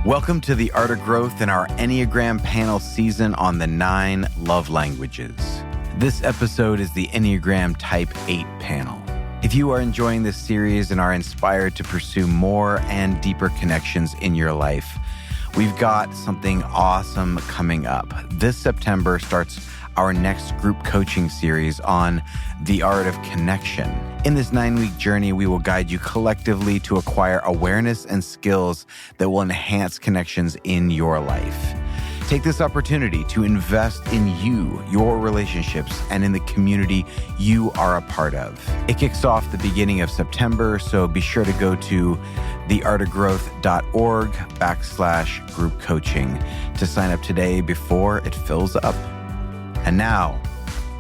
Welcome to the Art of Growth in our Enneagram panel season on the 9 love languages. This episode is the Enneagram Type 8 panel. If you are enjoying this series and are inspired to pursue more and deeper connections in your life, we've got something awesome coming up. This September starts our next group coaching series on the art of connection. In this 9-week journey, we will guide you collectively to acquire awareness and skills that will enhance connections in your life. Take this opportunity to invest in you, your relationships, and in the community you are a part of. It kicks off the beginning of September, so be sure to go to theartofgrowth.org/group coaching to sign up today before it fills up. And now,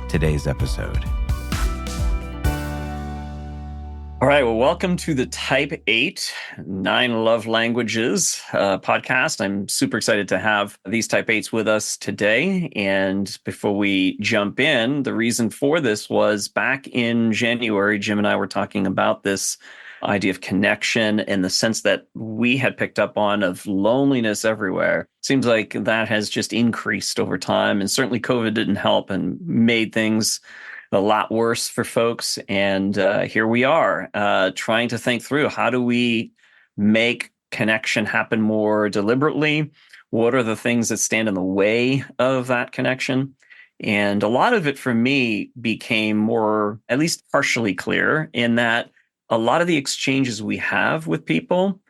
today's episode. All right. Well, welcome to the Type 8 9 Love Languages podcast. I'm super excited to have these Type 8s with us today. And before we jump in, the reason for this was back in January, Jim and I were talking about this idea of connection and the sense that we had picked up on of loneliness everywhere. Seems like that has just increased over time. And certainly COVID didn't help and made things a lot worse for folks. And here we are trying to think through, how do we make connection happen more deliberately? What are the things that stand in the way of that connection? And a lot of it for me became more, at least partially clear, in that a lot of the exchanges we have with people,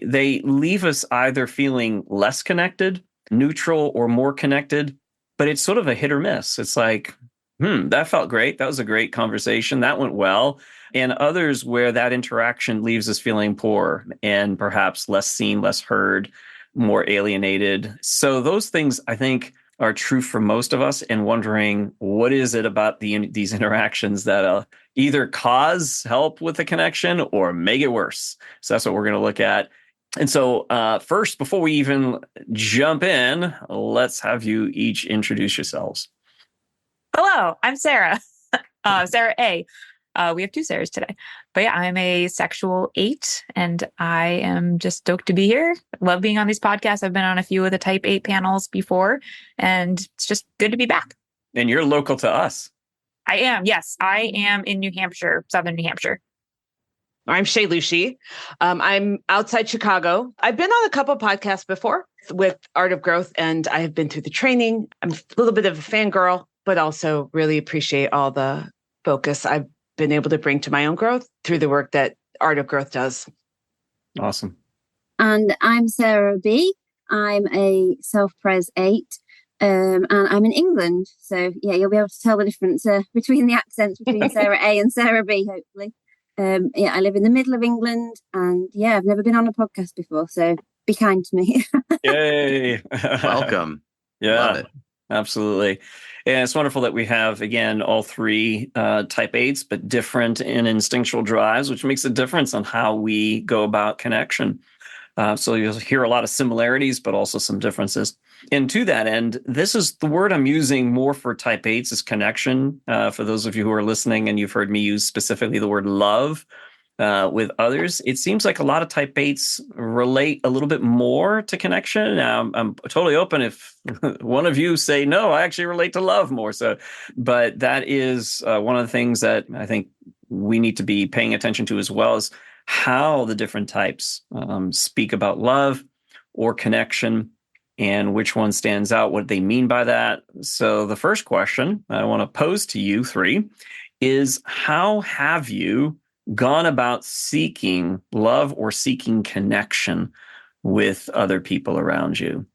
they leave us either feeling less connected, neutral, or more connected, but it's sort of a hit or miss. It's like, that felt great. That was a great conversation. That went well. And others where that interaction leaves us feeling poor and perhaps less seen, less heard, more alienated. So those things, I think, are true for most of us, and wondering, what is it about these interactions that either help with the connection or make it worse? So that's what we're going to look at. And so first, before we even jump in, let's have you each introduce yourselves. Hello, I'm Sarah. Sarah A. We have 2 Sarahs today. But yeah, I'm a sexual 8, and I am just stoked to be here. Love being on these podcasts. I've been on a few of the Type 8 panels before, and it's just good to be back. And you're local to us. I am. Yes, I am in New Hampshire, Southern New Hampshire. I'm Shay Lucy. I'm outside Chicago. I've been on a couple of podcasts before with Art of Growth, and I have been through the training. I'm a little bit of a fangirl, but also really appreciate all the focus I've been able to bring to my own growth through the work that Art of Growth does. Awesome. And I'm Sarah B. I'm a self-pres 8, and I'm in England. So yeah, you'll be able to tell the difference between the accents between Sarah A and Sarah B, hopefully. Yeah, I live in the middle of England, and yeah, I've never been on a podcast before, so be kind to me. Yay. Welcome. Yeah. Love it. Absolutely. And it's wonderful that we have, again, all 3 Type 8s, but different in instinctual drives, which makes a difference on how we go about connection. So you'll hear a lot of similarities, but also some differences. And to that end, this is the word I'm using more for Type 8s is connection. For those of you who are listening and you've heard me use specifically the word love with others, it seems like a lot of Type 8s relate a little bit more to connection. Now, I'm totally open if one of you say, no, I actually relate to love more. So, but that is one of the things that I think we need to be paying attention to, as well as how the different types speak about love or connection and which one stands out, what they mean by that. So the first question I want to pose to you 3 is, how have you gone about seeking love or seeking connection with other people around you?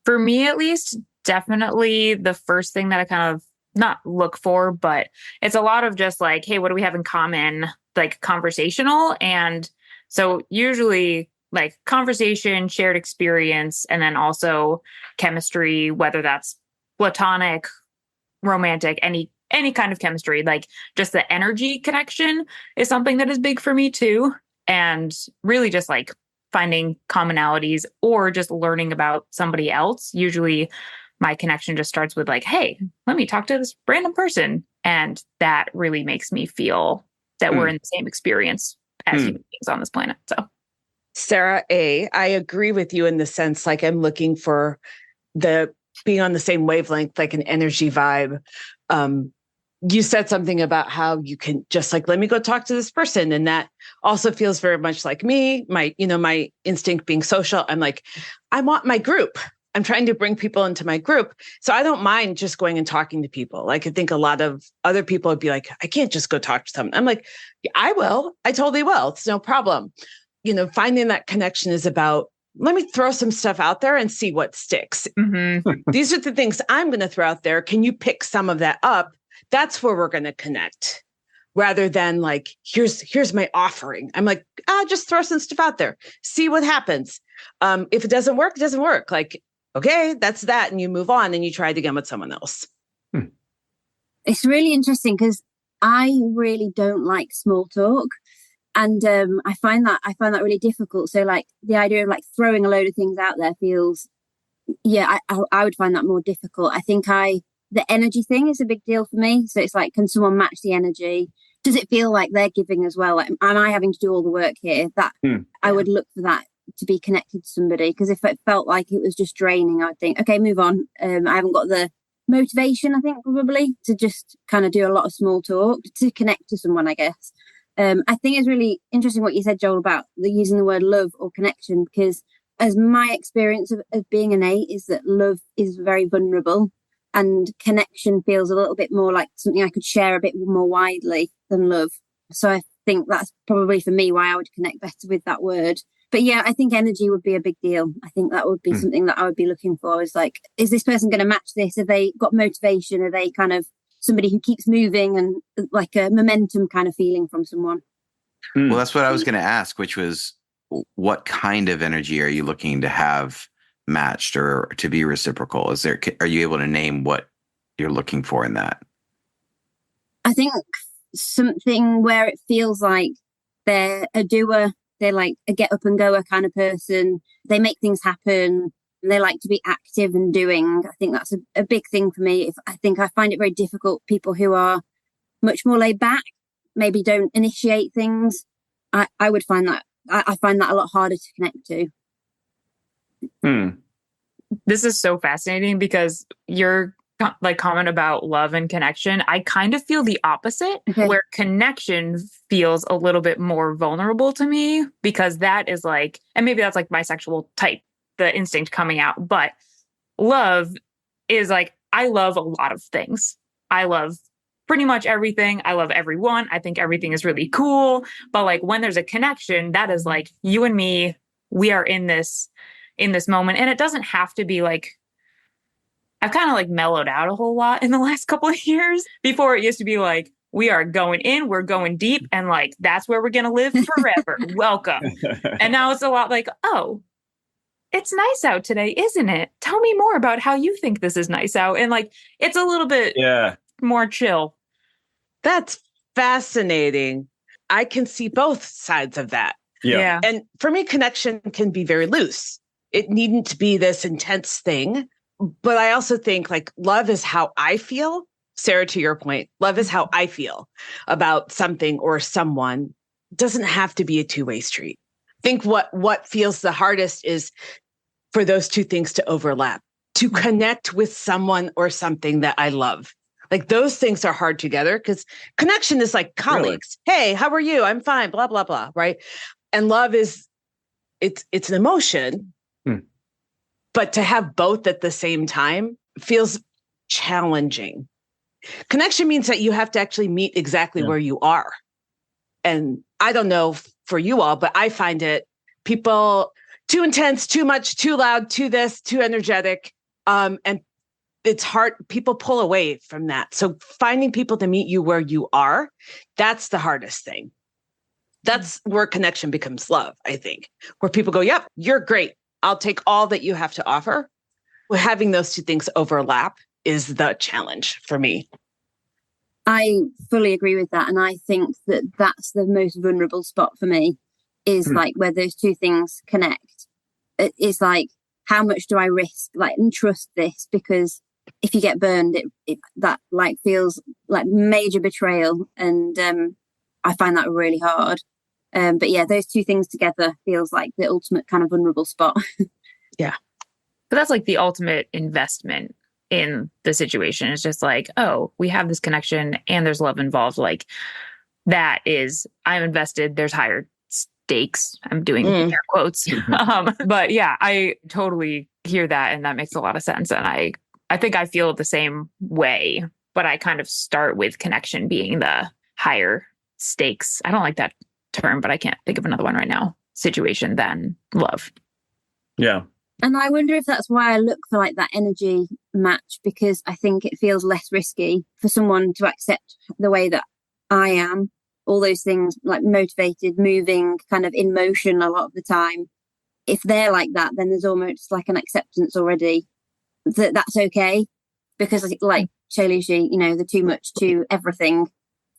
For me, at least, definitely the first thing that I kind of not look for, but it's a lot of just like, hey, what do we have in common? Like conversational. And so usually like conversation, shared experience, and then also chemistry, whether that's platonic, romantic, any kind of chemistry, like just the energy connection is something that is big for me too. And really just like finding commonalities or just learning about somebody else. Usually my connection just starts with like, hey, let me talk to this random person. And that really makes me feel that we're in the same experience as human beings on this planet. Sarah A., I agree with you in the sense like I'm looking for the being on the same wavelength, like an energy vibe. You said something about how you can just like, let me go talk to this person. And that also feels very much like me, my instinct being social. I'm like, I want my group. I'm trying to bring people into my group. So I don't mind just going and talking to people. Like, I think a lot of other people would be like, I can't just go talk to them. I'm like, yeah, I will. I totally will. It's no problem. Finding that connection is about, let me throw some stuff out there and see what sticks. Mm-hmm. These are the things I'm going to throw out there. Can you pick some of that up? That's where we're going to connect, rather than like, here's my offering. I'm like, just throw some stuff out there. See what happens. If it doesn't work, it doesn't work. Like, okay, that's that. And you move on and you try it again with someone else. It's really interesting because I really don't like small talk. And I find that really difficult. So like the idea of like throwing a load of things out there feels, I would find that more difficult. I think the energy thing is a big deal for me. So it's like, can someone match the energy? Does it feel like they're giving as well? Like, am I having to do all the work here? I would look for that to be connected to somebody. Because if it felt like it was just draining, I'd think, okay, move on. I haven't got the motivation, I think, probably to just kind of do a lot of small talk to connect to someone, I guess. I think it's really interesting what you said, Joel, about using the word love or connection, because as my experience of being an 8 is that love is very vulnerable and connection feels a little bit more like something I could share a bit more widely than love. So I think that's probably for me why I would connect better with that word. But yeah, I think energy would be a big deal. I think that would be something that I would be looking for, is like, is this person going to match this? Have they got motivation? Are they kind of somebody who keeps moving and like a momentum kind of feeling from someone? Well, that's what I was going to ask, which was, what kind of energy are you looking to have matched or to be reciprocal? Are you able to name what you're looking for in that? I think something where it feels like they're a doer, they're like a get up and goer kind of person. They make things happen. They like to be active and doing. I think that's a big thing for me. I think I find it very difficult. People who are much more laid back, maybe don't initiate things. I would find that, I find that a lot harder to connect to. This is so fascinating because your like comment about love and connection, I kind of feel the opposite, where connection feels a little bit more vulnerable to me, because that is like, and maybe that's like my sexual type, the instinct coming out, but love is like, I love a lot of things. I love pretty much everything. I love everyone. I think everything is really cool. But like when there's a connection, that is like you and me, we are in this moment. And it doesn't have to be like, I've kind of like mellowed out a whole lot in the last couple of years. Before it used to be like, we are going in, we're going deep, and like, that's where we're going to live forever. Welcome. And now it's a lot like, oh, it's nice out today, isn't it? Tell me more about how you think this is nice out. And like, it's a little bit more chill. That's fascinating. I can see both sides of that. Yeah. And for me, connection can be very loose. It needn't to be this intense thing. But I also think like love is how I feel. Sarah, to your point, love is how I feel about something or someone. It doesn't have to be a two-way street. I think what feels the hardest is for those two things to overlap, to connect with someone or something that I love. Like those things are hard together because connection is like colleagues. Really? Hey, how are you? I'm fine, blah, blah, blah. Right. And love is, it's an emotion. But to have both at the same time feels challenging. Connection means that you have to actually meet exactly where you are. And I don't know for you all, but I find it people too intense, too much, too loud, too this, too energetic. And it's hard. People pull away from that. So finding people to meet you where you are, that's the hardest thing. That's where connection becomes love, I think, where people go, yep, you're great. I'll take all that you have to offer. Having those two things overlap is the challenge for me. I fully agree with that. And I think that that's the most vulnerable spot for me is like where those two things connect. It's like, how much do I risk and trust this? Because if you get burned, that like feels like major betrayal. And I find that really hard. But yeah, those two things together feels like the ultimate kind of vulnerable spot. But that's like the ultimate investment in the situation. It's just like, oh, we have this connection and there's love involved. Like that is, I'm invested. There's higher stakes. I'm doing air quotes. But yeah, I totally hear that. And that makes a lot of sense. And I think I feel the same way, but I kind of start with connection being the higher stakes. I don't like that term, but I can't think of another one right now. Situation than love. Yeah. And I wonder if that's why I look for like that energy match, because I think it feels less risky for someone to accept the way that I am. All those things, like motivated, moving, kind of in motion a lot of the time. If they're like that, then there's almost like an acceptance already that that's okay. Because like Shailushi, the too much to everything.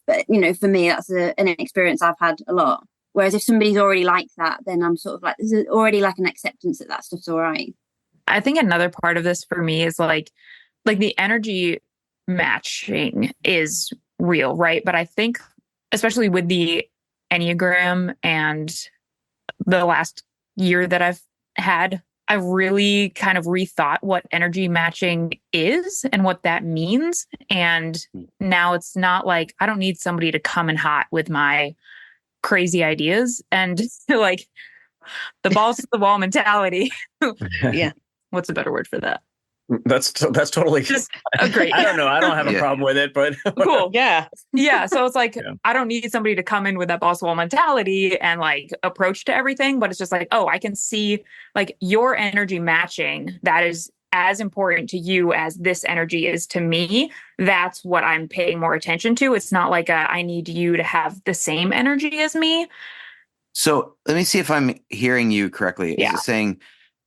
But, for me, that's an experience I've had a lot. Whereas if somebody's already like that, then I'm sort of like, there's already like an acceptance that stuff's all right. I think another part of this for me is like the energy matching is real, right? But I think, especially with the Enneagram and the last year that I've had, I really kind of rethought what energy matching is and what that means. And now it's not like I don't need somebody to come in hot with my crazy ideas and like the balls to the wall mentality. Yeah. What's a better word for that? That's totally just great. I don't know. I don't have a problem with it, but cool. Yeah. Yeah. So it's like, I don't need somebody to come in with that balls to the wall mentality and like approach to everything, but it's just like, oh, I can see like your energy matching. That is as important to you as this energy is to me. That's what I'm paying more attention to. It's not like I need you to have the same energy as me. So let me see if I'm hearing you correctly. Yeah. Is it saying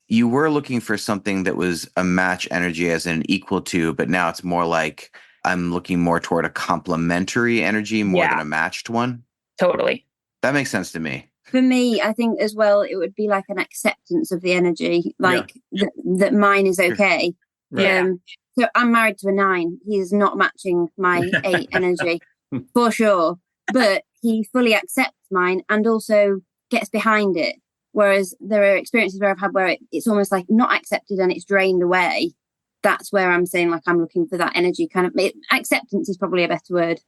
you were looking for something that was a match energy as an equal to, but now it's more like I'm looking more toward a complementary energy more than a matched one? Totally. That makes sense to me. For me, I think as well, it would be like an acceptance of the energy, like that mine is okay. Right. So I'm married to a 9. He is not matching my 8 energy for sure, but he fully accepts mine and also gets behind it. Whereas there are experiences where I've had where it's almost like not accepted and it's drained away. That's where I'm saying like I'm looking for that energy kind of acceptance is probably a better word.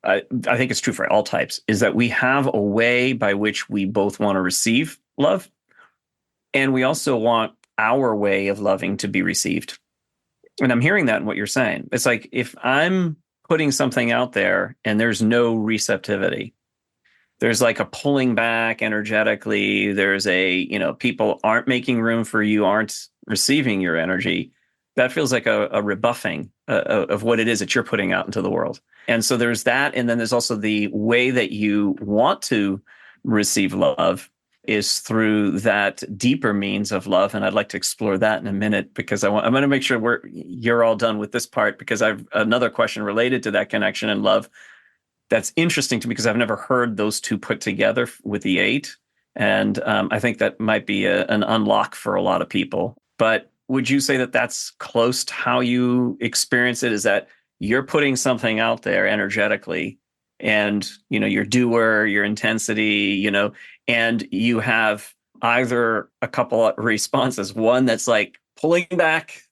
I think it's true for all types, is that we have a way by which we both want to receive love. And we also want our way of loving to be received. And I'm hearing that in what you're saying. It's like if I'm putting something out there and there's no receptivity, there's like a pulling back energetically. There's people aren't making room for you, aren't receiving your energy. That feels like a rebuffing of what it is that you're putting out into the world. And so there's that. And then there's also the way that you want to receive love is through that deeper means of love. And I'd like to explore that in a minute because I'm going to make sure you're all done with this part because I've another question related to that connection and love. That's interesting to me because I've never heard those two put together with the 8. And I think that might be an unlock for a lot of people. But would you say that that's close to how you experience it? Is that you're putting something out there energetically and, your doer, your intensity, and you have either a couple of responses, one that's like pulling back,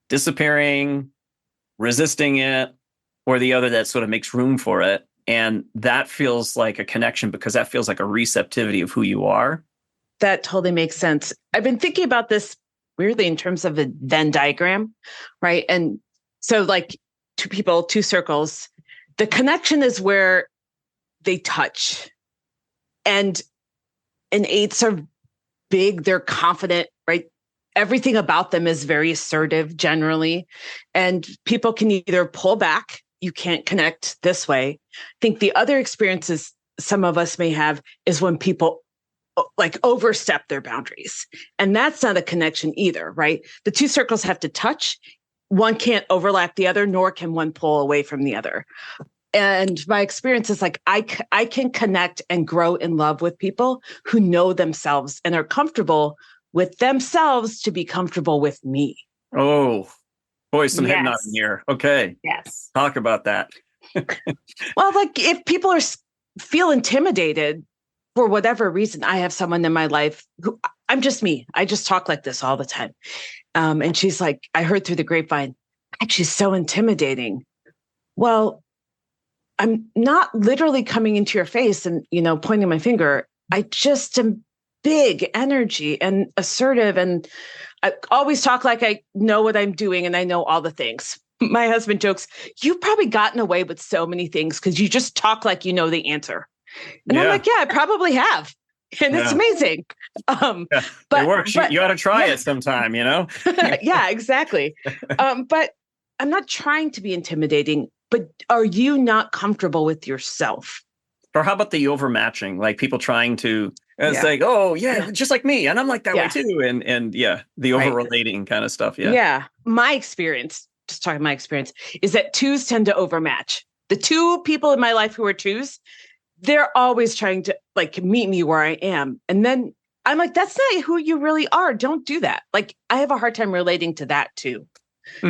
disappearing, resisting it, or the other that sort of makes room for it. And that feels like a connection because that feels like a receptivity of who you are. That totally makes sense. I've been thinking about this weirdly in terms of a Venn diagram, right? And so like 2 people, 2 circles, the connection is where they touch. And 8s are big, they're confident, right? Everything about them is very assertive generally. And people can either pull back, you can't connect this way. I think the other experiences some of us may have is when people like overstep their boundaries. And that's not a connection either, right? The 2 circles have to touch. One can't overlap the other, nor can one pull away from the other. And my experience is like, I can connect and grow in love with people who know themselves and are comfortable with themselves to be comfortable with me. Oh, boy, some head nodding here. Okay. Yes. Talk about that. Well, like if people feel intimidated, for whatever reason, I have someone in my life who I'm just me. I just talk like this all the time. And she's like, I heard through the grapevine, God, she's so intimidating. Well, I'm not literally coming into your face and, pointing my finger. I just am big energy and assertive. And I always talk like I know what I'm doing and I know all the things. My husband jokes, you've probably gotten away with so many things because you just talk like you know the answer. And I'm like, yeah, I probably have. And it's amazing. But it works. You ought to try it sometime, Yeah, exactly. But I'm not trying to be intimidating, but are you not comfortable with yourself? Or how about the overmatching? Like people trying to, it's like, oh yeah, just like me. And I'm like that way too. And the over relating kind of stuff. Yeah. Yeah. My experience, just talking my experience, is that twos tend to overmatch. The two people in my life who are twos, they're always trying to like meet me where I am. And then I'm like, that's not who you really are. Don't do that. Like, I have a hard time relating to that too.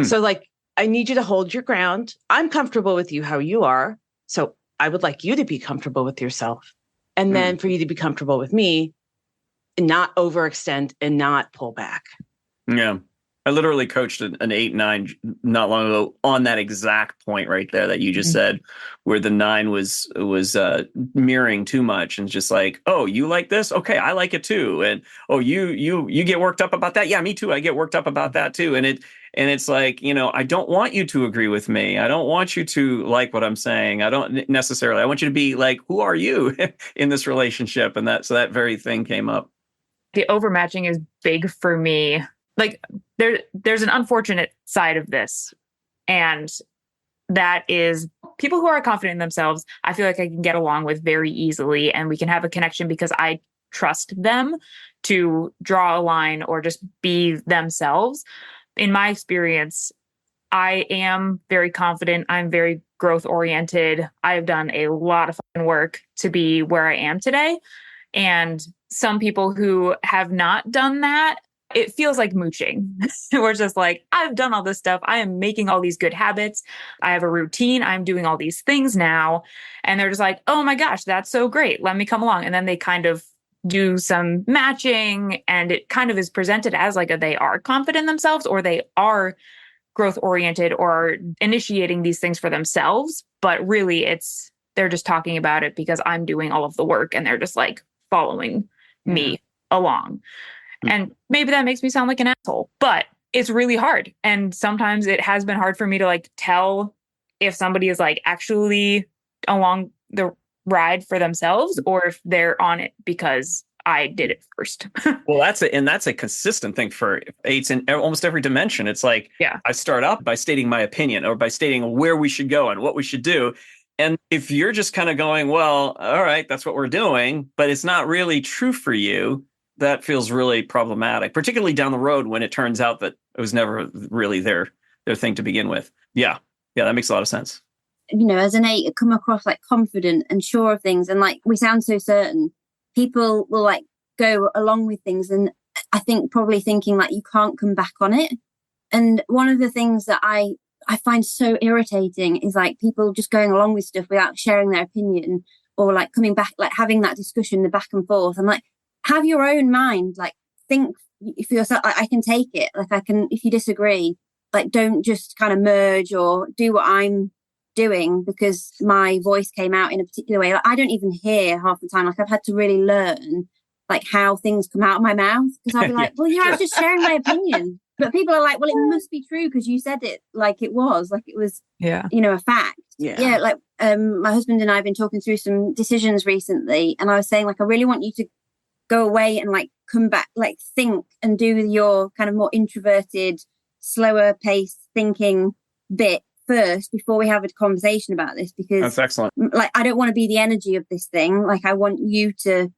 So like, I need you to hold your ground. I'm comfortable with you how you are. So I would like you to be comfortable with yourself. And then for you to be comfortable with me and not overextend and not pull back. Yeah. I literally coached an 8-9 not long ago on that exact point right there that you just said, where the 9 was mirroring too much and just like, oh, you like this? Okay, I like it too. And oh, you get worked up about that? Yeah, me too. I get worked up about that too. And it's like, I don't want you to agree with me. I don't want you to like what I'm saying. I don't necessarily. I want you to be like, who are you in this relationship? And so that very thing came up. The overmatching is big for me. Like there's an unfortunate side of this. And that is people who are confident in themselves, I feel like I can get along with very easily and we can have a connection because I trust them to draw a line or just be themselves. In my experience, I am very confident. I'm very growth oriented. I've done a lot of work to be where I am today. And some people who have not done that, it feels like mooching. We're just like, I've done all this stuff. I am making all these good habits. I have a routine. I'm doing all these things now. And they're just like, oh my gosh, that's so great. Let me come along. And then they kind of do some matching and it kind of is presented as like they are confident in themselves or they are growth oriented or initiating these things for themselves. But really they're just talking about it because I'm doing all of the work and they're just like following me along. And maybe that makes me sound like an asshole, but it's really hard. And sometimes it has been hard for me to like tell if somebody is like actually along the ride for themselves or if they're on it because I did it first. Well, that's a consistent thing for 8s in almost every dimension. It's like, I start up by stating my opinion or by stating where we should go and what we should do. And if you're just kind of going, well, all right, that's what we're doing, but it's not really true for you, that feels really problematic, particularly down the road when it turns out that it was never really their thing to begin with. Yeah, that makes a lot of sense. As an 8, come across like confident and sure of things. And like, we sound so certain. People will like go along with things. And I think probably thinking like you can't come back on it. And one of the things that I find so irritating is like people just going along with stuff without sharing their opinion or like coming back, like having that discussion, the back and forth. I'm like, have your own mind, like think for yourself. I can take it. Like I can, if you disagree, like don't just kind of merge or do what I'm doing because my voice came out in a particular way. Like, I don't even hear half the time. Like I've had to really learn like how things come out of my mouth because I'll be like, well, I was just sharing my opinion. But people are like, well, it must be true because you said it like it was a fact. Yeah. Like my husband and I have been talking through some decisions recently and I was saying like, I really want you to go away and like come back, like think and do your kind of more introverted, slower paced thinking bit first before we have a conversation about this because that's excellent. Like I don't want to be the energy of this thing. Like I want you to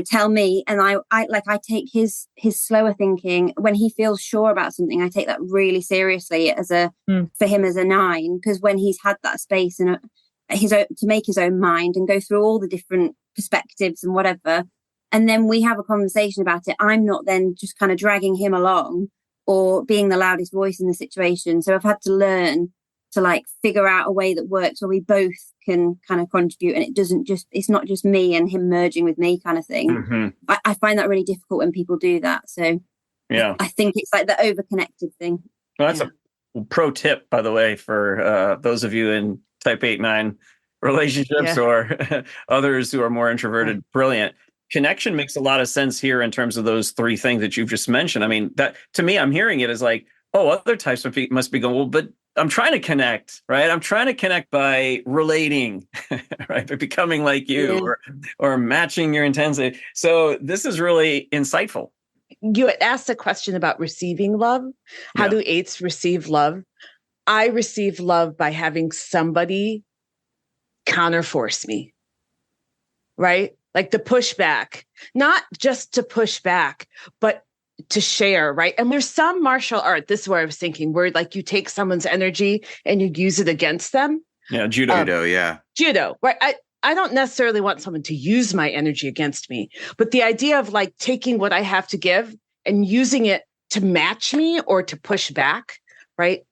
tell me. And I take his slower thinking when he feels sure about something. I take that really seriously for him as a 9 because when he's had that space and to make his own mind and go through all the different perspectives and whatever. And then we have a conversation about it. I'm not then just kind of dragging him along or being the loudest voice in the situation. So I've had to learn to like figure out a way that works where we both can kind of contribute, and it's not just me and him merging with me kind of thing. Mm-hmm. I find that really difficult when people do that. So yeah, I think it's like the over-connected thing. Well, that's a pro tip, by the way, for those of you in type 8-9 relationships or others who are more introverted. Brilliant. Connection makes a lot of sense here in terms of those three things that you've just mentioned. I mean, that to me, I'm hearing it as like, oh, other types must be going, well, but I'm trying to connect, right? I'm trying to connect by relating, right? By becoming like you or matching your intensity. So this is really insightful. You had asked a question about receiving love. How do 8s receive love? I receive love by having somebody counterforce me, right? Like the pushback, not just to push back, but to share, right? And there's some martial art, this is where I was thinking, where like you take someone's energy and you use it against them. Yeah, judo, Judo, right? I don't necessarily want someone to use my energy against me, but the idea of like taking what I have to give and using it to match me or to push back, right?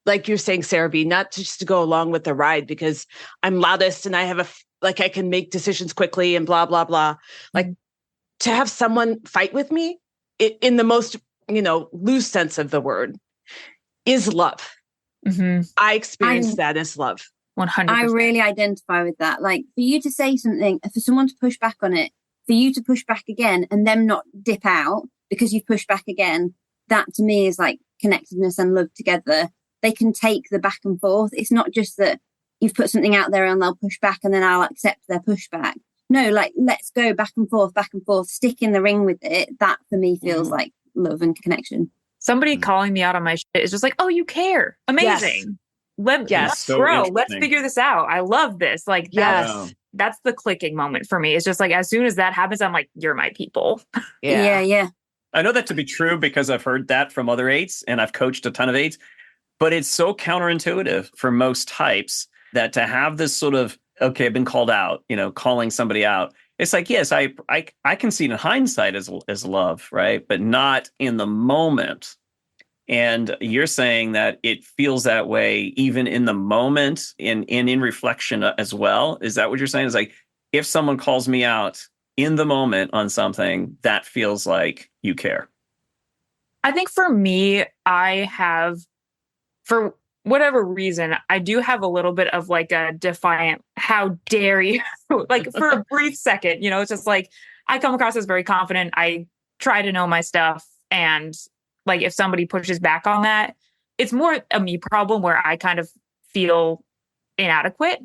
Like you're saying, Sarah B, not just to go along with the ride because I'm loudest and I have I can make decisions quickly and blah, blah, blah. Like to have someone fight with me in the most, loose sense of the word is love. Mm-hmm. I experience that as love. 100%. I really identify with that. Like for you to say something, for someone to push back on it, for you to push back again and them not dip out because you've pushed back again, that to me is like connectedness and love together. They can take the back and forth. It's not just that you've put something out there and they'll push back and then I'll accept their pushback. No, like let's go back and forth, stick in the ring with it. That for me feels like love and connection. Somebody calling me out on my shit is just like, oh, you care. Amazing. Let's so grow. Let's figure this out. I love this. Like, that's the clicking moment for me. It's just like, as soon as that happens, I'm like, you're my people. Yeah. I know that to be true because I've heard that from other 8s and I've coached a ton of 8s, but it's so counterintuitive for most types that to have this sort of, okay, I've been called out, calling somebody out. It's like, yes, I can see it in hindsight as love, right? But not in the moment. And you're saying that it feels that way even in the moment and in reflection as well. Is that what you're saying? It's like, if someone calls me out in the moment on something, that feels like you care. I think for me, I have, for whatever reason, I do have a little bit of like a defiant, how dare you? Like for a brief second, it's just like, I come across as very confident. I try to know my stuff. And like, if somebody pushes back on that, it's more a me problem where I kind of feel inadequate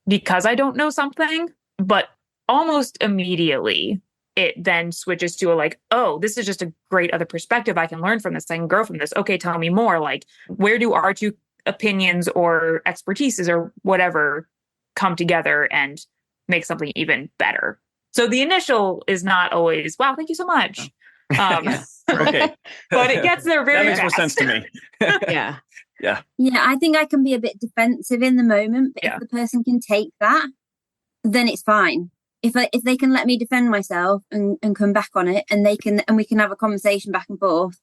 because I don't know something, but almost immediately it then switches to a like, oh, this is just a great other perspective. I can learn from this. I can grow from this. Okay, tell me more. Like, where do our two opinions or expertises or whatever come together and make something even better? So the initial is not always, wow, thank you so much. Okay. But it gets there very fast. That makes more sense to me. Yeah. Yeah, I think I can be a bit defensive in the moment, but if the person can take that, then it's fine. If they can let me defend myself and come back on it and we can have a conversation back and forth,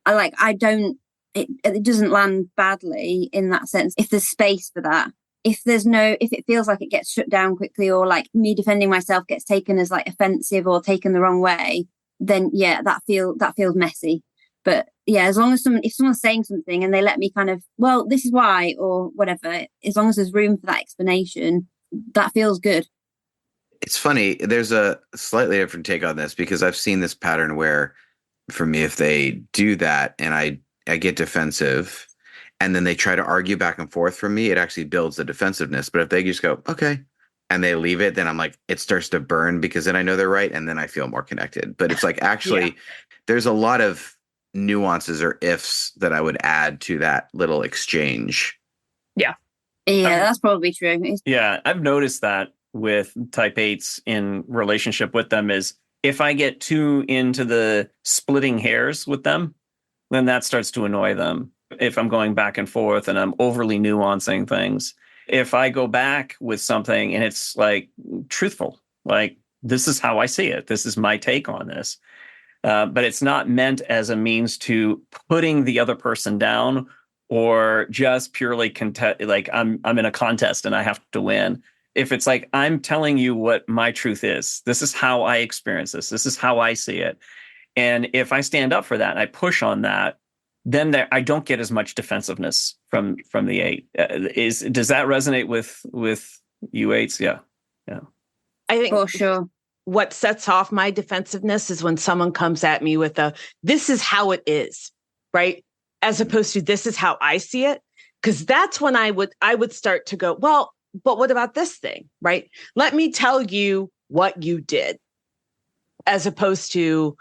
it doesn't land badly in that sense. If there's space for that, if it feels like it gets shut down quickly or like me defending myself gets taken as like offensive or taken the wrong way, then that feels messy. But yeah, as long as if someone's saying something and they let me kind of, well, this is why or whatever, as long as there's room for that explanation, that feels good. It's funny. There's a slightly different take on this because I've seen this pattern where, for me, if they do that and I get defensive and then they try to argue back and forth from me, it actually builds the defensiveness. But if they just go, okay, and they leave it, then I'm like, it starts to burn because then I know they're right. And then I feel more connected. But it's like, actually, there's a lot of nuances or ifs that I would add to that little exchange. Yeah. Yeah, that's probably true. Yeah, I've noticed that with type 8s in relationship with them is if I get too into the splitting hairs with them, then that starts to annoy them. If I'm going back and forth and I'm overly nuancing things, if I go back with something and it's like truthful, like this is how I see it, this is my take on this, but it's not meant as a means to putting the other person down or just purely like I'm in a contest and I have to win. If it's like, I'm telling you what my truth is, this is how I experience this. This is how I see it. And if I stand up for that and I push on that, then I don't get as much defensiveness from the 8. Does that resonate with you 8s? Yeah. I think For sure. what sets off my defensiveness is when someone comes at me with this is how it is, right? As opposed to this is how I see it. Because that's when I would start to go, well, but what about this thing, right? Let me tell you what you did, as opposed to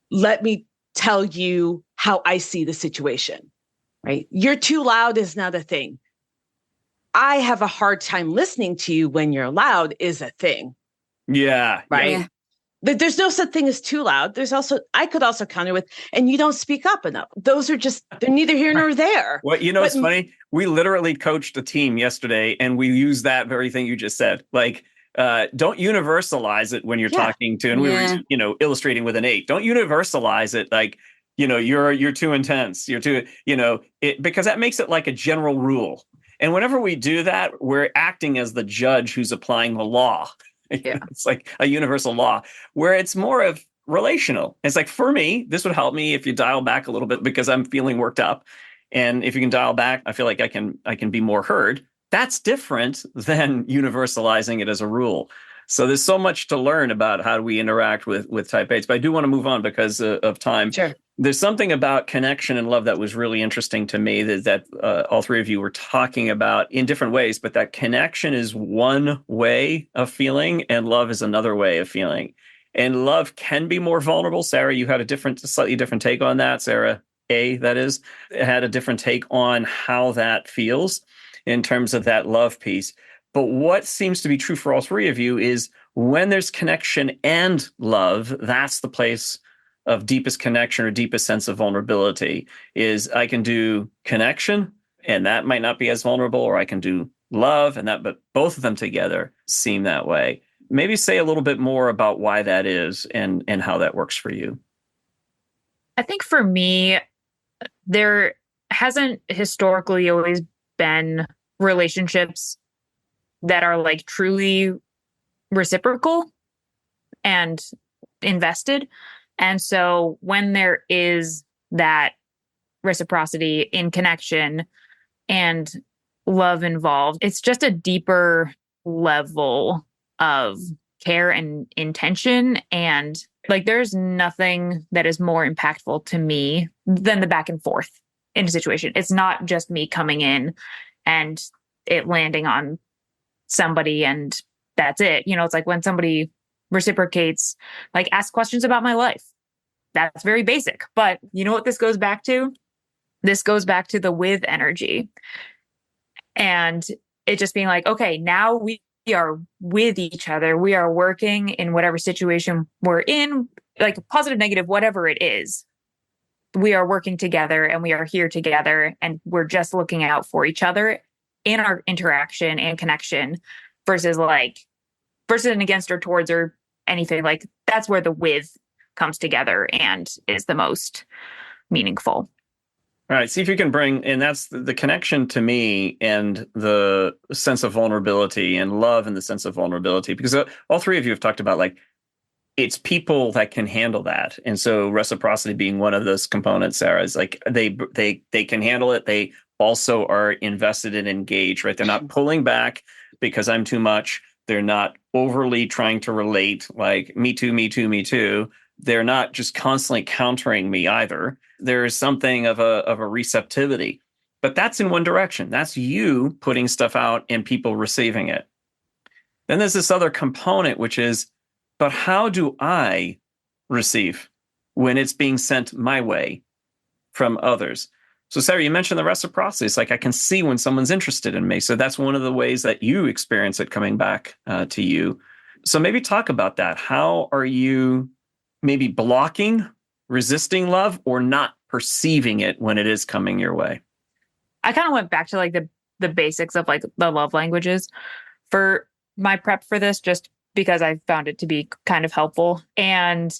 let me tell you how I see the situation, right? You're too loud is not a thing. I have a hard time listening to you when you're loud is a thing. Yeah. Right. Yeah. There's no such thing as too loud. I could also counter with, and you don't speak up enough. Those are they're neither here nor there. Well, it's funny. We literally coached a team yesterday and we used that very thing you just said. Like, don't universalize it when you're talking to, and we were, illustrating with an 8. Don't universalize it. Like, you're too intense. You're too, because that makes it like a general rule. And whenever we do that, we're acting as the judge who's applying the law. Yeah. It's like a universal law where it's more of relational. It's like, for me, this would help me if you dial back a little bit because I'm feeling worked up. And if you can dial back, I feel like I can be more heard. That's different than universalizing it as a rule. So there's so much to learn about how do we interact with type 8s. But I do want to move on because of time. Sure. There's something about connection and love that was really interesting to me that all three of you were talking about in different ways, but that connection is one way of feeling and love is another way of feeling. And love can be more vulnerable. Sarah, you had a slightly different take on that. Sarah A, that is, had a different take on how that feels in terms of that love piece. But what seems to be true for all three of you is when there's connection and love, that's the place of deepest connection or deepest sense of vulnerability. Is I can do connection and that might not be as vulnerable, or I can do love and that, but both of them together seem that way. Maybe say a little bit more about why that is and how that works for you. I think for me, there hasn't historically always been relationships that are like truly reciprocal and invested. And so when there is that reciprocity in connection and love involved, it's just a deeper level of care and intention. And like, there's nothing that is more impactful to me than the back and forth in a situation. It's not just me coming in and it landing on somebody and that's it. It's like when somebody reciprocates, like ask questions about my life. That's very basic. But you know what this goes back to? This goes back to the with energy. And it just being like, okay, now we are with each other. We are working in whatever situation we're in, like positive, negative, whatever it is. We are working together and we are here together and we're just looking out for each other in our interaction and connection versus and against or towards or anything. Like that's where the with comes together and is the most meaningful. All right. See if you can bring, and that's the connection to me and the sense of vulnerability and love and the sense of vulnerability, because all three of you have talked about like, it's people that can handle that. And so reciprocity being one of those components, Sarah, is like they can handle it. They also are invested and engaged, right? They're not pulling back because I'm too much. They're not overly trying to relate like me too, me too, me too. They're not just constantly countering me either. There is something of a receptivity, but that's in one direction. That's you putting stuff out and people receiving it. Then there's this other component, which is, but how do I receive when it's being sent my way from others? So Sarah, you mentioned the reciprocity. It's like I can see when someone's interested in me. So that's one of the ways that you experience it coming back to you. So maybe talk about that. How are you maybe blocking, resisting love, or not perceiving it when it is coming your way? I kind of went back to like the basics of like the love languages for my prep for this, just because I found it to be kind of helpful. And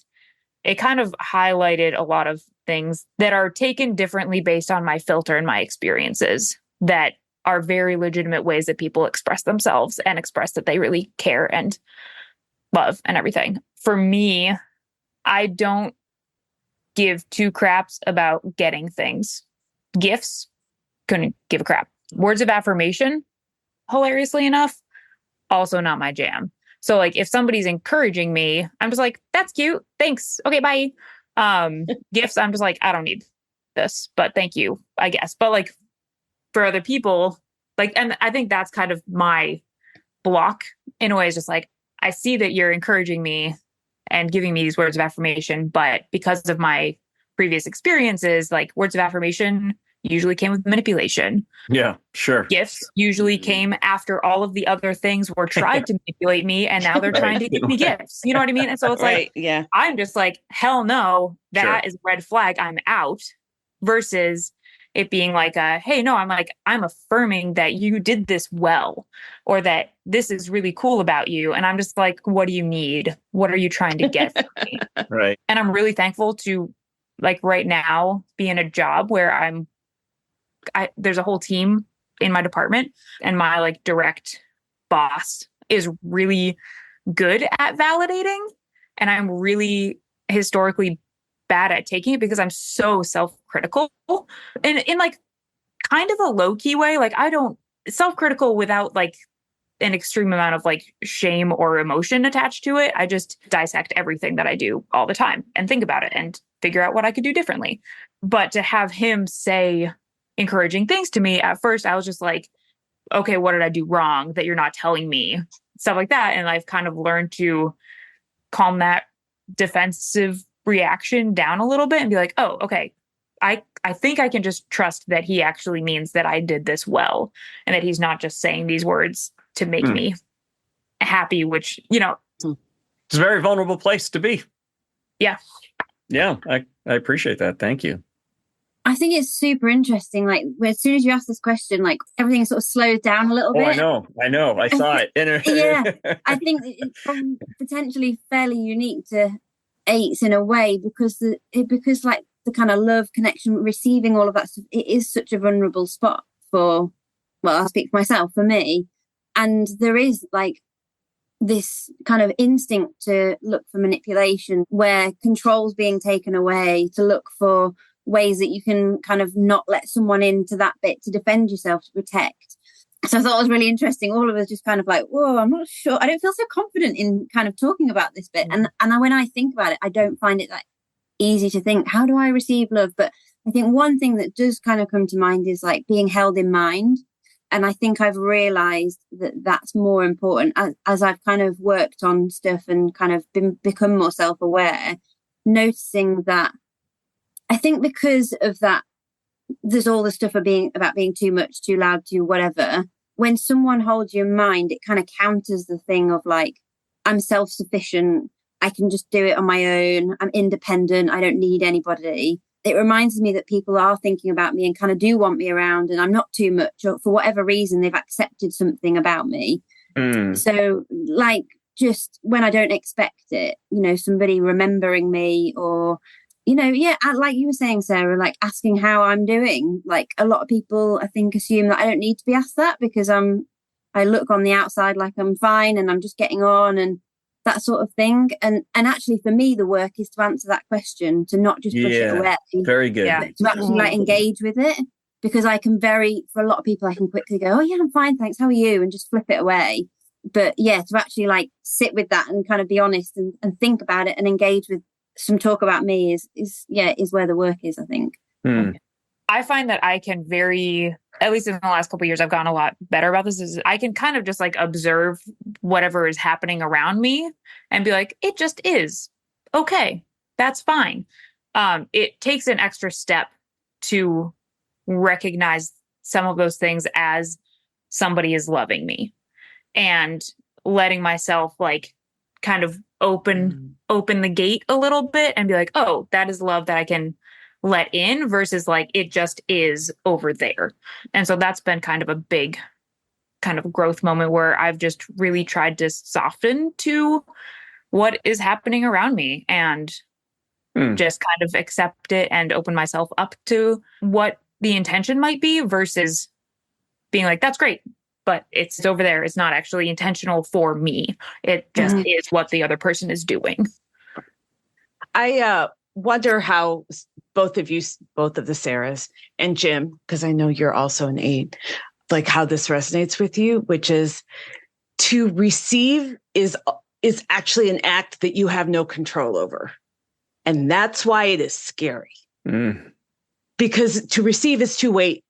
it kind of highlighted a lot of things that are taken differently based on my filter and my experiences that are very legitimate ways that people express themselves and express that they really care and love and everything. For me, I don't give two craps about getting things. Gifts, couldn't give a crap. Words of affirmation, hilariously enough, also not my jam. So like if somebody's encouraging me, I'm just like, that's cute. Thanks. Okay, bye. Gifts, I'm just like, I don't need this, but thank you, I guess. But like for other people, like, and I think that's kind of my block in a way, is just like, I see that you're encouraging me and giving me these words of affirmation, but because of my previous experiences, like words of affirmation usually came with manipulation. Yeah, sure. Gifts usually came after all of the other things were tried to manipulate me, and now they're trying to give me gifts. You know what I mean? And so it's like, yeah, I'm just like, hell no, that is a red flag. I'm out. Versus it being like hey, no, I'm affirming that you did this well, or that this is really cool about you. And I'm just like, what do you need? What are you trying to get from me? Right. And I'm really thankful to, like, right now be in a job where there's a whole team in my department, and my like direct boss is really good at validating. And I'm really historically bad at taking it because I'm so self-critical, and in like kind of a low-key way. Like I don't self-critical without like an extreme amount of like shame or emotion attached to it. I just dissect everything that I do all the time and think about it and figure out what I could do differently. But to have him say encouraging things to me, at first I was just like, okay, what did I do wrong that you're not telling me? Stuff like that. And I've kind of learned to calm that defensive reaction down a little bit and be like, oh, okay, I think I can just trust that he actually means that I did this well, and that he's not just saying these words to make me happy, which, you know. It's a very vulnerable place to be. Yeah. Yeah, I appreciate that. Thank you. I think it's super interesting. Like, as soon as you ask this question, like everything sort of slows down a little bit. I know. I saw it. Yeah, I think it's probably potentially fairly unique to eights in a way, because like the kind of love connection, receiving all of that stuff, it is such a vulnerable spot for, well, I'll speak for myself, for me. And there is like this kind of instinct to look for manipulation, where control's being taken away, to look for ways that you can kind of not let someone into that bit, to defend yourself, to protect. So I thought it was really interesting. All of us just kind of like, whoa, I'm not sure. I don't feel so confident in kind of talking about this bit. And when I think about it, I don't find it that easy to think, how do I receive love? But I think one thing that does kind of come to mind is like being held in mind. And I think I've realized that that's more important as I've kind of worked on stuff and kind of become more self-aware, noticing that I think because of that, there's all the stuff about being too much, too loud, too whatever. When someone holds you in mind, it kind of counters the thing of like, I'm self-sufficient. I can just do it on my own. I'm independent. I don't need anybody. It reminds me that people are thinking about me and kind of do want me around, and I'm not too much, or for whatever reason, they've accepted something about me. So like, just when I don't expect it, you know, somebody remembering me, or, you know, yeah, like you were saying, Sarah, like asking how I'm doing. Like a lot of people, I think, assume that I don't need to be asked that because I look on the outside like I'm fine and I'm just getting on and that sort of thing. And actually for me, the work is to answer that question, to not just push it away. Very good. But to actually like engage with it, because for a lot of people, I can quickly go, oh yeah, I'm fine, thanks, how are you? And just flip it away. But yeah, to actually like sit with that and kind of be honest and think about it and engage with some talk about me is where the work is, I think. I find that I can at least in the last couple of years, I've gotten a lot better about this, is I can kind of just like observe whatever is happening around me and be like, it just is. Okay, that's fine. It takes an extra step to recognize some of those things as somebody is loving me, and letting myself like kind of open the gate a little bit and be like, oh, that is love that I can let in, versus like it just is over there. And so that's been kind of a big kind of growth moment where I've just really tried to soften to what is happening around me. And just kind of accept it and open myself up to what the intention might be versus being like, that's great, but it's over there. It's not actually intentional for me. It just is what the other person is doing. I wonder how both of the Sarahs and Jim, because I know you're also an 8, like how this resonates with you, which is to receive is actually an act that you have no control over. And that's why it is scary. Because to receive is to wait.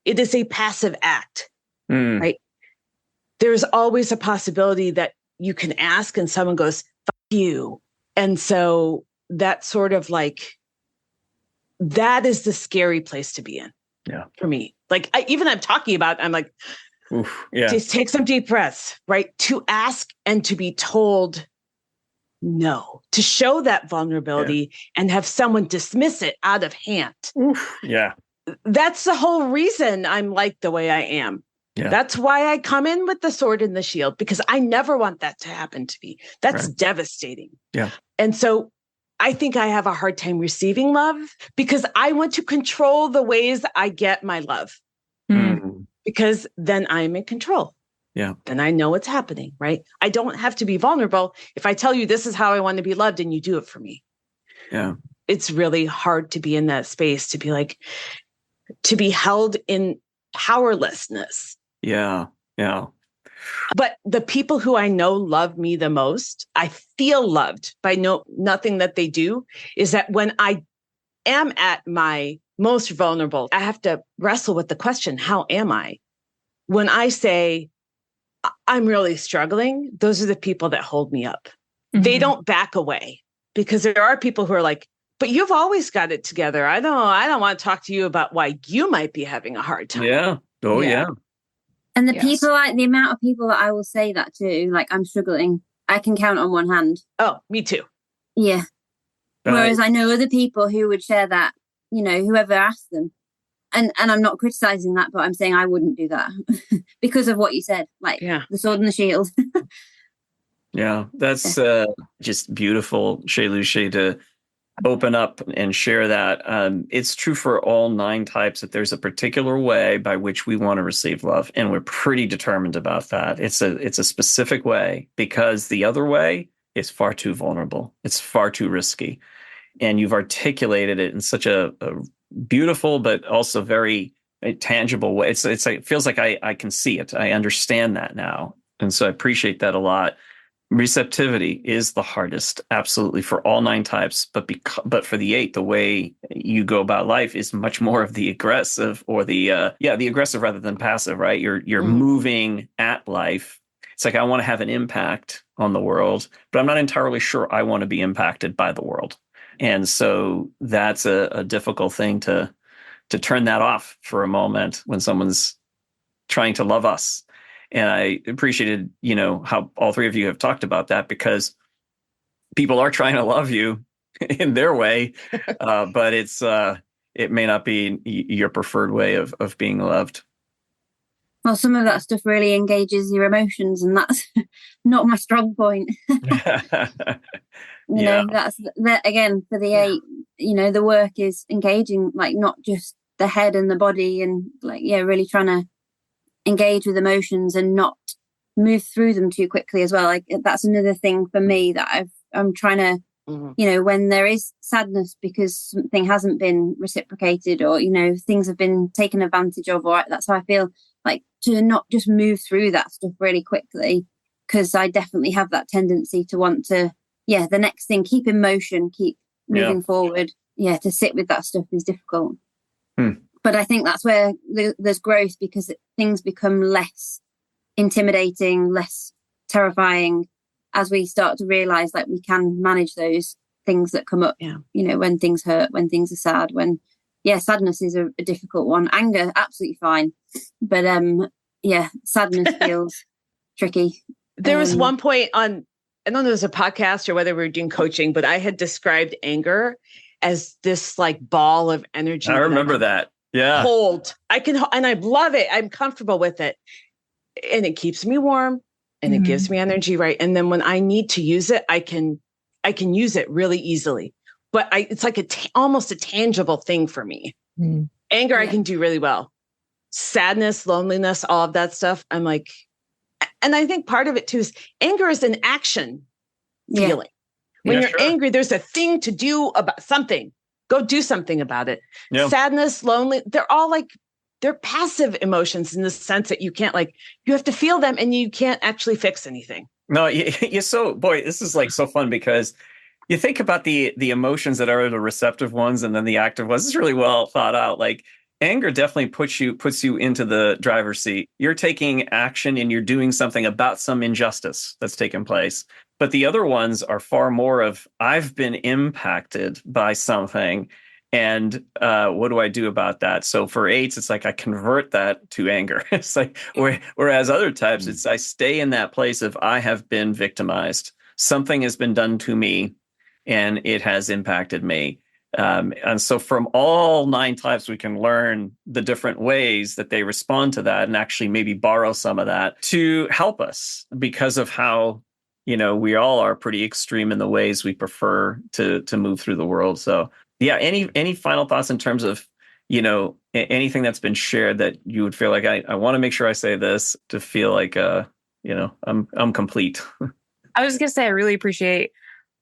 It is a passive act, right? There's always a possibility that you can ask and someone goes, fuck you. And so that's sort of like, that is the scary place to be in for me. Like even I'm talking about, I'm like, just take some deep breaths, right? To ask and to be told no, to show that vulnerability and have someone dismiss it out of hand. That's the whole reason I'm like the way I am. That's why I come in with the sword and the shield, because I never want that to happen to me. That's devastating. And so I think I have a hard time receiving love because I want to control the ways I get my love. Because then I'm in control. Then I know what's happening, right? I don't have to be vulnerable. If I tell you this is how I want to be loved and you do it for me. It's really hard to be in that space, to be like, to be held in powerlessness. But the people who I know love me the most, I feel loved by nothing that they do, is that when I am at my most vulnerable, I have to wrestle with the question, how am I? When I say, I'm really struggling, those are the people that hold me up. They don't back away, because there are people who are like, but you've always got it together. I don't want to talk to you about why you might be having a hard time. And the amount of people that I will say that to, like, I'm struggling, I can count on one hand. Oh, me too. Yeah. Whereas I know other people who would share that, whoever asked them. And I'm not criticizing that, but I'm saying I wouldn't do that because of what you said, like the sword and the shield. That's just beautiful, Shailushi, to open up and share that. It's true for all 9 types that there's a particular way by which we want to receive love, and we're pretty determined about that. It's a specific way, because the other way is far too vulnerable. It's far too risky. And you've articulated it in such a beautiful, but also very tangible way. It's like, it feels like I can see it. I understand that now. And so I appreciate that a lot. Receptivity is the hardest, absolutely, for all 9 types. But for the 8, the way you go about life is much more of the aggressive, or the aggressive rather than passive, right? You're moving at life. It's like, I want to have an impact on the world, but I'm not entirely sure I want to be impacted by the world. And so that's a difficult thing to turn that off for a moment when someone's trying to love us. And I appreciated, how all 3 of you have talked about that, because people are trying to love you in their way, but it may not be your preferred way of being loved. Well, some of that stuff really engages your emotions, and that's not my strong point. That's that again for the 8. The work is engaging, like, not just the head and the body, and like really trying to engage with emotions and not move through them too quickly as well. Like, that's another thing for me that I'm trying to when there is sadness because something hasn't been reciprocated, or things have been taken advantage of, or that's how I feel, like, to not just move through that stuff really quickly, because I definitely have that tendency to want to the next thing, keep in motion, keep moving forward. To sit with that stuff is difficult. But I think that's where there's growth, because things become less intimidating, less terrifying, as we start to realize, like, we can manage those things that come up, when things hurt, when things are sad, sadness is a difficult one. Anger, absolutely fine. But sadness feels tricky. There was one point on, I don't know if it was a podcast or whether we were doing coaching, but I had described anger as this like ball of energy. I remember that. Yeah. Hold. And I love it. I'm comfortable with it. And it keeps me warm and it gives me energy. Right. And then when I need to use it, I can use it really easily. but it's like almost a tangible thing for me. Anger, I can do really well. Sadness, loneliness, all of that stuff. I'm like, and I think part of it too is anger is an action feeling. When you're angry, there's a thing to do about something. Go do something about it. Yeah. Sadness, lonely, they're all like, they're passive emotions in the sense that you can't you have to feel them and you can't actually fix anything. No, you're so, boy, this is like so fun because you think about the emotions that are the receptive ones and then the active ones. It's really well thought out. Like anger definitely puts you into the driver's seat. You're taking action and you're doing something about some injustice that's taken place. But the other ones are far more of, I've been impacted by something. And what do I do about that? So for 8s, it's like I convert that to anger. It's like, whereas other types, it's I stay in that place of I have been victimized. Something has been done to me and it has impacted me. And so from all 9 types, we can learn the different ways that they respond to that and actually maybe borrow some of that to help us because of how, we all are pretty extreme in the ways we prefer to move through the world. So yeah, any final thoughts in terms of, anything that's been shared that you would feel like I want to make sure I say this to feel like, I'm complete. I was going to say, I really appreciate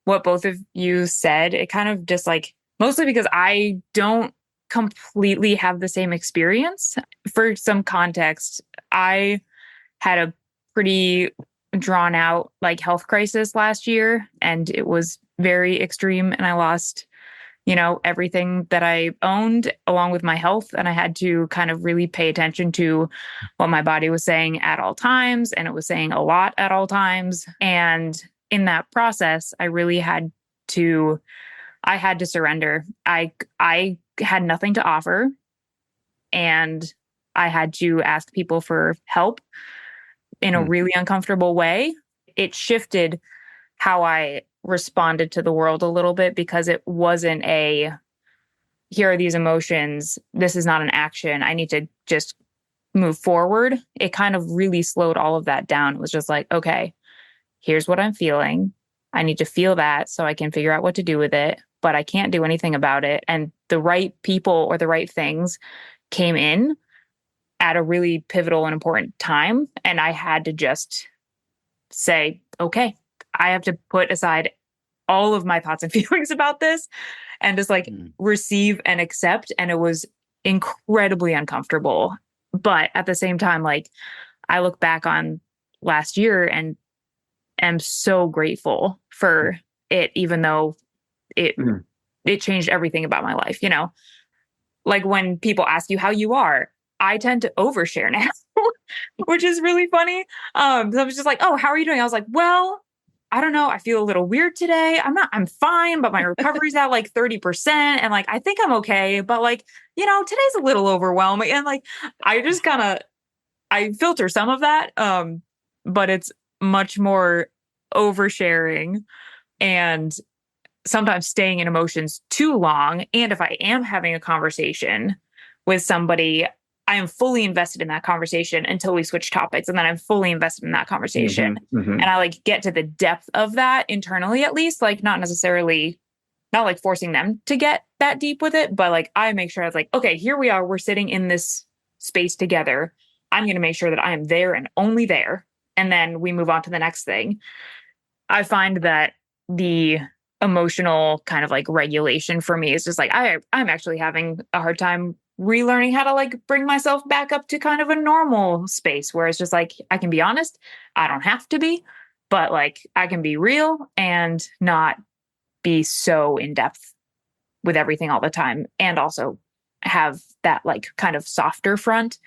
what both of you said. It kind of just mostly because I don't completely have the same experience. For some context, I had a pretty drawn out health crisis last year, and it was very extreme, and I lost everything that I owned along with my health. And I had to kind of really pay attention to what my body was saying at all times. And it was saying a lot at all times. And in that process, I had to surrender. I had nothing to offer, and I had to ask people for help in a really uncomfortable way. It shifted how I responded to the world a little bit because it wasn't here are these emotions. This is not an action. I need to just move forward. It kind of really slowed all of that down. It was just like, okay, here's what I'm feeling. I need to feel that so I can figure out what to do with it, but I can't do anything about it. And the right people or the right things came in at a really pivotal and important time. And I had to just say, okay, I have to put aside all of my thoughts and feelings about this and just receive and accept. And it was incredibly uncomfortable. But at the same time, I look back on last year and am so grateful for it, even though it changed everything about my life. When people ask you how you are, I tend to overshare now, which is really funny. So I was just like, oh, how are you doing? I was like, well, I don't know. I feel a little weird today. I'm fine, but my recovery's at 30%. And I think I'm okay. But today's a little overwhelming. And I just I filter some of that. But it's much more oversharing and sometimes staying in emotions too long. And if I am having a conversation with somebody, I am fully invested in that conversation until we switch topics. And then I'm fully invested in that conversation. And I get to the depth of that internally, at least, not necessarily, not forcing them to get that deep with it, but I make sure I was okay, here we are. We're sitting in this space together. I'm going to make sure that I am there and only there. And then we move on to the next thing. I find that the emotional kind of regulation for me is just I'm actually having a hard time relearning how to bring myself back up to kind of a normal space where it's just I can be honest. I don't have to be, but I can be real and not be so in depth with everything all the time. And also have that kind of softer front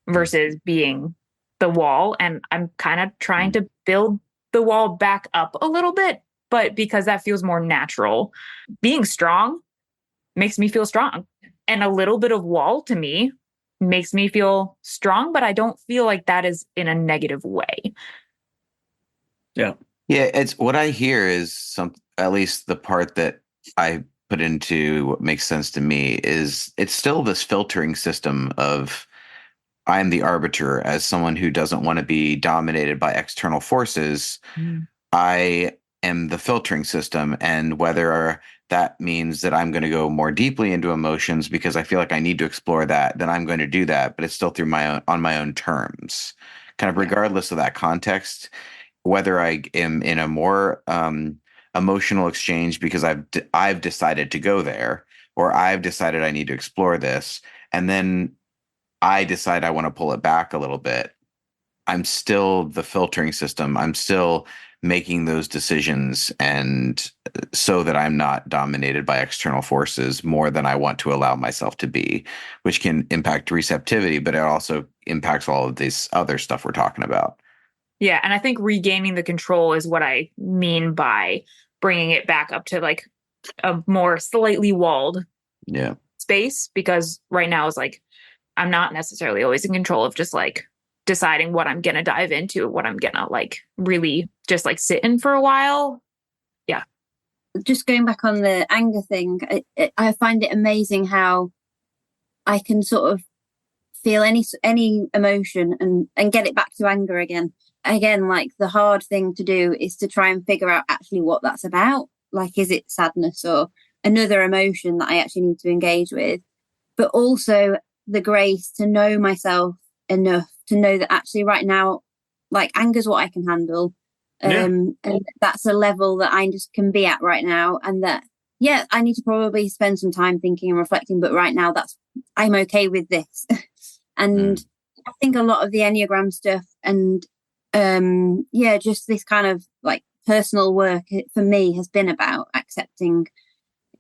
versus being the wall. And I'm kind of trying to build the wall back up a little bit, but because that feels more natural. Being strong makes me feel strong. And a little bit of wall to me makes me feel strong, but I don't feel like that is in a negative way. Yeah. Yeah. It's what I hear is at least the part that I put into what makes sense to me is it's still this filtering system of I'm the arbiter as someone who doesn't want to be dominated by external forces. I am the filtering system, and whether that means that I'm going to go more deeply into emotions because I feel like I need to explore that, then I'm going to do that, but it's still through on my own terms, kind of regardless of that context, whether I am in a more emotional exchange because I've decided to go there, or I've decided I need to explore this, and then I decide I want to pull it back a little bit. I'm still the filtering system. I'm still making those decisions, and so that I'm not dominated by external forces more than I want to allow myself to be, which can impact receptivity, but it also impacts all of this other stuff we're talking about. Yeah. And I think regaining the control is what I mean by bringing it back up to like a more slightly walled space, because right now is like, I'm not necessarily always in control of just like deciding what I'm going to dive into, what I'm going to like really just like sit in for a while. Yeah. Just going back on the anger thing, I find it amazing how I can sort of feel any emotion and get it back to anger again. Again, like the hard thing to do is to try and figure out actually what that's about. Like, is it sadness or another emotion that I actually need to engage with? But also the grace to know myself enough to know that actually right now, like anger's what I can handle. And that's a level that I just can be at right now. And that, I need to probably spend some time thinking and reflecting, but right now I'm okay with this. And I think a lot of the Enneagram stuff and, just this kind of like personal work for me has been about accepting,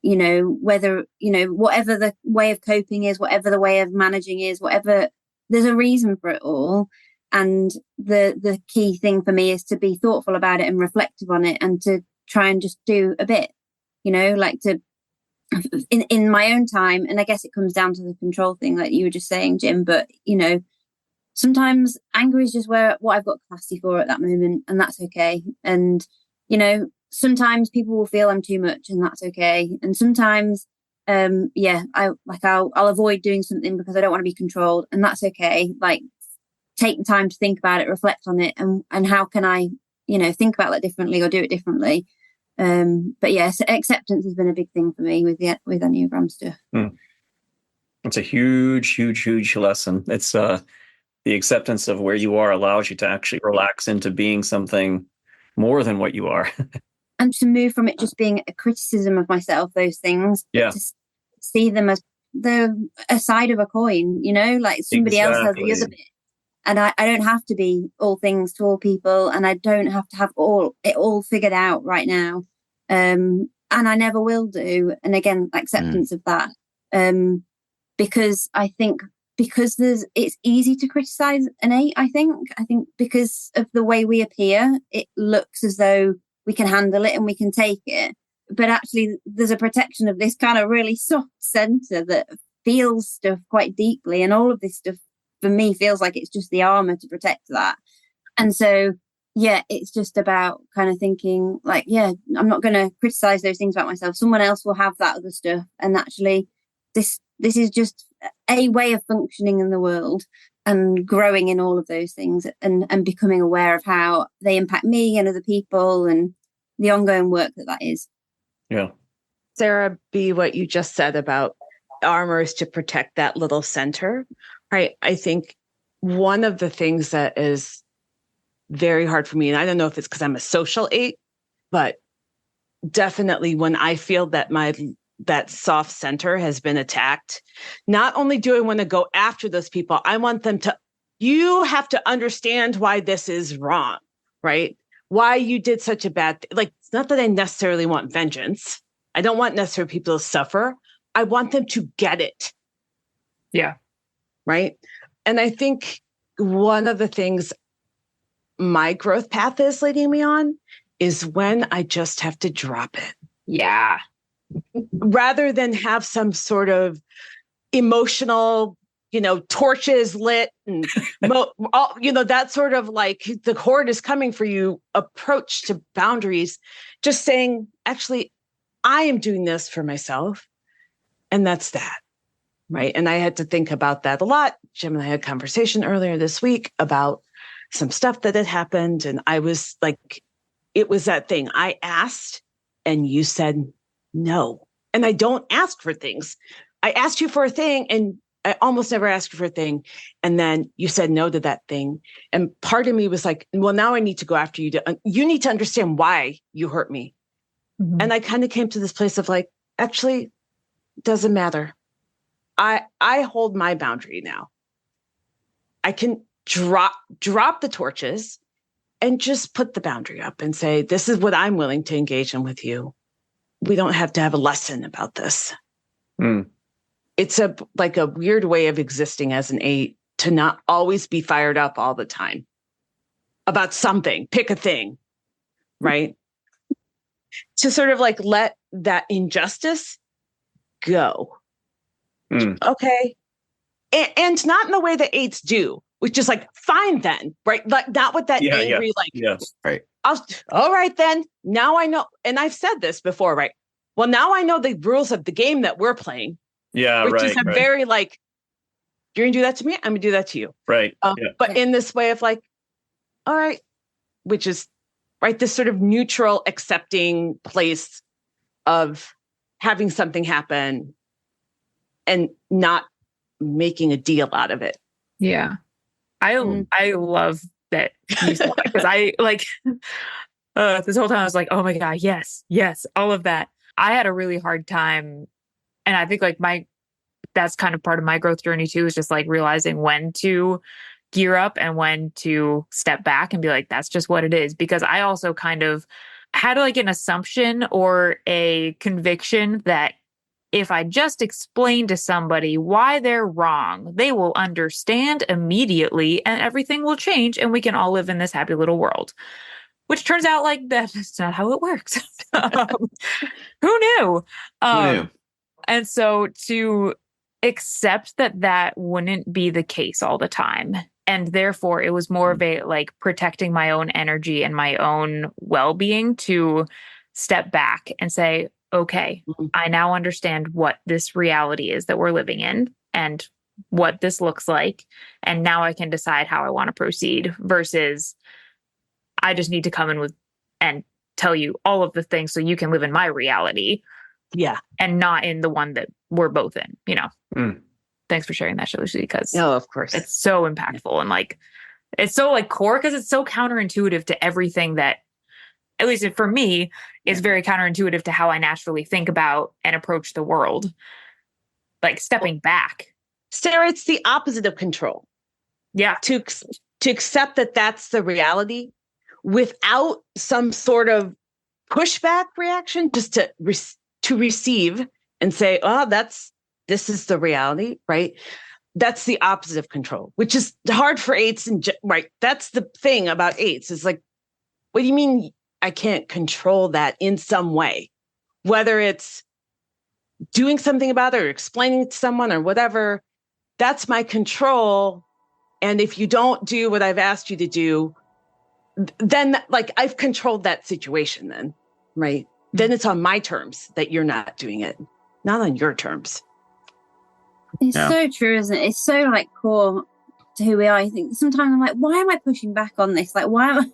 whether, whatever the way of coping is, whatever the way of managing is, whatever, there's a reason for it all. And the key thing for me is to be thoughtful about it and reflective on it, and to try and just do a bit, like to in my own time. And I guess it comes down to the control thing, like you were just saying, Jim. But sometimes anger is just what I've got capacity for at that moment, and that's okay. And sometimes people will feel I'm too much, and that's okay. And sometimes I'll avoid doing something because I don't want to be controlled, and that's okay. Like, take the time to think about it, reflect on it, and how can I, think about that differently or do it differently. But yes, acceptance has been a big thing for me with Enneagram stuff. It's a huge, huge, huge lesson. It's the acceptance of where you are allows you to actually relax into being something more than what you are. And to move from it just being a criticism of myself, those things, to see them as a side of a coin, like somebody else has the other bit. And I don't have to be all things to all people, and I don't have to have it all figured out right now. And I never will do. And again, acceptance of that. Because I think it's easy to criticize an 8, I think because of the way we appear, it looks as though we can handle it and we can take it. But actually there's a protection of this kind of really soft center that feels stuff quite deeply. And all of this stuff for me feels like it's just the armor to protect that. And so, it's just about kind of thinking like, I'm not going to criticize those things about myself. Someone else will have that other stuff. And actually this is just a way of functioning in the world and growing in all of those things and becoming aware of how they impact me and other people and the ongoing work that is. Yeah. Sarah B., what you just said about armor is to protect that little center, right? I think one of the things that is very hard for me, and I don't know if it's because I'm a social 8, but definitely when I feel that that soft center has been attacked, not only do I want to go after those people, I want them to, you have to understand why this is wrong, right? Why you did such a bad thing. Like, it's not that I necessarily want vengeance. I don't want necessarily people to suffer. I want them to get it. Yeah. Right. And I think one of the things my growth path is leading me on is when I just have to drop it. Yeah. Rather than have some sort of emotional, torches lit and, that sort of like the horde is coming for you approach to boundaries, just saying, actually, I am doing this for myself. And that's that. Right. And I had to think about that a lot. Jim and I had a conversation earlier this week about some stuff that had happened. And I was like, it was that thing I asked and you said no. And I don't ask for things. I asked you for a thing and I almost never asked you for a thing. And then you said no to that thing. And part of me was like, well, now I need to go after you. You need to understand why you hurt me. Mhm. And I kind of came to this place of like, actually, doesn't matter. I hold my boundary now. I can drop the torches and just put the boundary up and say, this is what I'm willing to engage in with you. We don't have to have a lesson about this. Mm. It's a weird way of existing as an 8 to not always be fired up all the time about something, pick a thing, right? To sort of like let that injustice go. Mm. Okay. And not in the way that 8s do, which is like, fine then, right? Like not with that angry, Right. All right then. Now I know. And I've said this before, right? Well, now I know the rules of the game that we're playing. Yeah, which right. is a very like, you're going to do that to me? I'm going to do that to you. Right. But in this way of like, all right, which is right, this sort of neutral, accepting place of having something happen and not making a deal out of it. Yeah. I love that you said that because I like this whole time I was like, oh my God, yes, all of that. I had a really hard time. And I think like that's kind of part of my growth journey too, is just like realizing when to gear up and when to step back and be like, that's just what it is. Because I also kind of had like an assumption or a conviction that if I just explain to somebody why they're wrong, they will understand immediately and everything will change and we can all live in this happy little world. Which turns out like that's not how it works. Who knew? Who knew? And so to accept that wouldn't be the case all the time. And therefore it was more of a like protecting my own energy and my own well-being to step back and say, okay, I now understand what this reality is that we're living in and what this looks like. And now I can decide how I want to proceed versus I just need to come in with and tell you all of the things so you can live in my reality. Yeah. And not in the one that we're both in, you know. Mm. Thanks for sharing that, Lucy, because of course. It's so impactful and like it's so like core because it's so counterintuitive to everything that, at least for me, is very counterintuitive to how I naturally think about and approach the world. Like stepping back. Sarah, it's the opposite of control. Yeah. To accept that that's the reality without some sort of pushback reaction, just to receive and say, oh, this is the reality, right? That's the opposite of control, which is hard for 8s. Right. That's the thing about 8s is like, what do you mean I can't control that in some way? Whether it's doing something about it or explaining it to someone or whatever, that's my control. And if you don't do what I've asked you to do, then like I've controlled that situation then, right? Then it's on my terms that you're not doing it, not on your terms. It's so true, isn't it? It's so like core to who we are. I think sometimes I'm like, why am I pushing back on this? Like, why am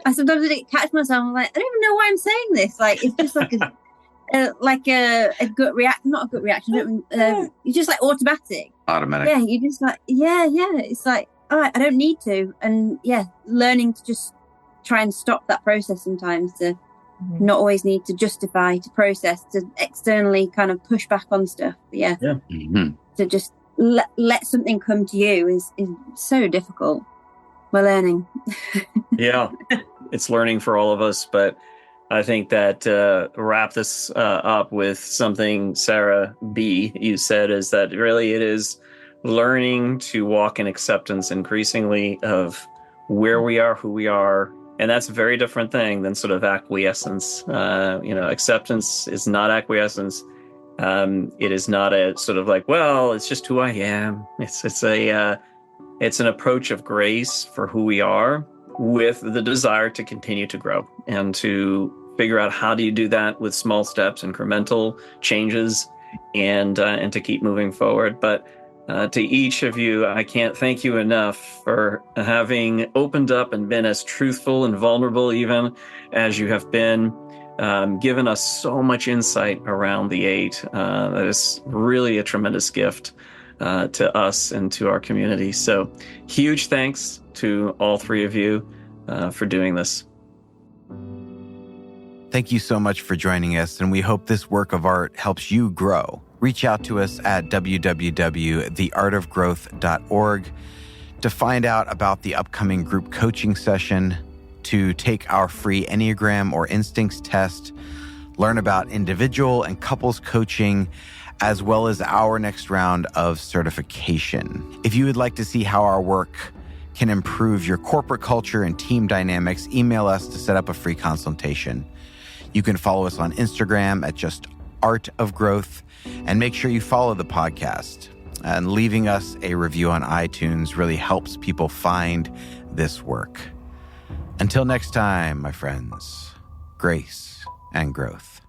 I sometimes I catch myself. I'm like, I don't even know why I'm saying this. Like, it's just like a gut reaction, not a gut reaction. You're just like automatic. Yeah, you just like, yeah. It's like, all right, I don't need to. And yeah, learning to just try and stop that process sometimes to not always need to justify, to process, to externally kind of push back on stuff. But yeah. Mm-hmm. To just let something come to you is so difficult. We're learning. Yeah, it's learning for all of us. But I think that wrap this up with something, Sarah B., you said, is that really it is learning to walk in acceptance increasingly of where we are, who we are. And that's a very different thing than sort of acquiescence. Acceptance is not acquiescence. It is not a sort of like, well, it's just who I am. It's an approach of grace for who we are with the desire to continue to grow and to figure out how do you do that with small steps, incremental changes, and to keep moving forward. But to each of you, I can't thank you enough for having opened up and been as truthful and vulnerable even as you have been. given us so much insight around the 8. That is really a tremendous gift to us and to our community. So huge thanks to all 3 of you for doing this. Thank you so much for joining us, and we hope this work of art helps you grow. Reach out to us at www.theartofgrowth.org to find out about the upcoming group coaching session, to take our free Enneagram or Instincts test, learn about individual and couples coaching, as well as our next round of certification. If you would like to see how our work can improve your corporate culture and team dynamics, email us to set up a free consultation. You can follow us on Instagram at just Art of Growth, and make sure you follow the podcast. And leaving us a review on iTunes really helps people find this work. Until next time, my friends, grace and growth.